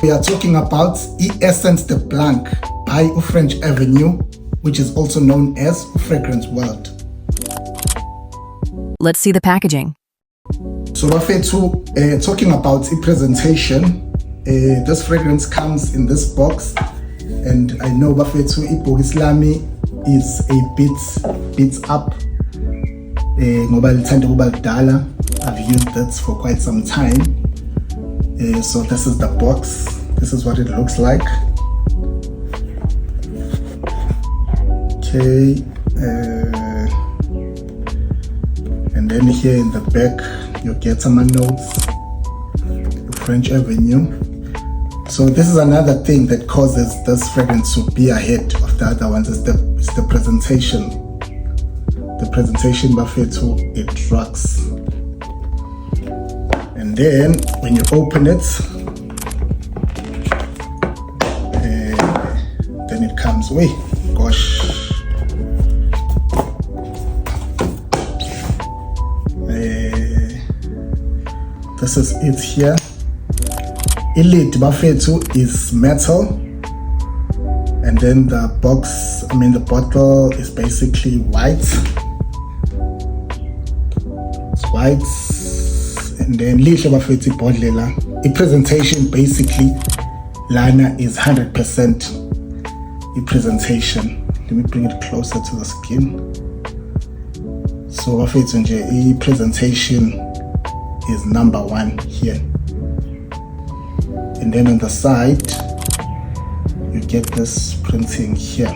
We are talking about Essence de Blanc by French Avenue, which is also known as Fragrance World. Let's see the packaging. So bafethu, talking about the presentation, this fragrance comes in this box, and I know bafethu ibhokisi lami is a bit up. Ngoba lithanda ukuba lidala. I've used that for quite some time. So this is the box. This is what it looks like. Okay. And then here in the back, you get some notes. French Avenue. So this is another thing that causes this fragrance to be ahead of the other ones. It's the presentation. The presentation bafethu, it rocks. And then when you open it, then it comes away. Gosh. This is it here. Lid bafethu is metal, and then the the bottle is basically white. It's white, and then lihle bafethu ibhodlela. The presentation basically lana is 100% the presentation. Let me bring it closer to the skin. So bafethu nje the presentation is number one here. And then on the side you get this printing here.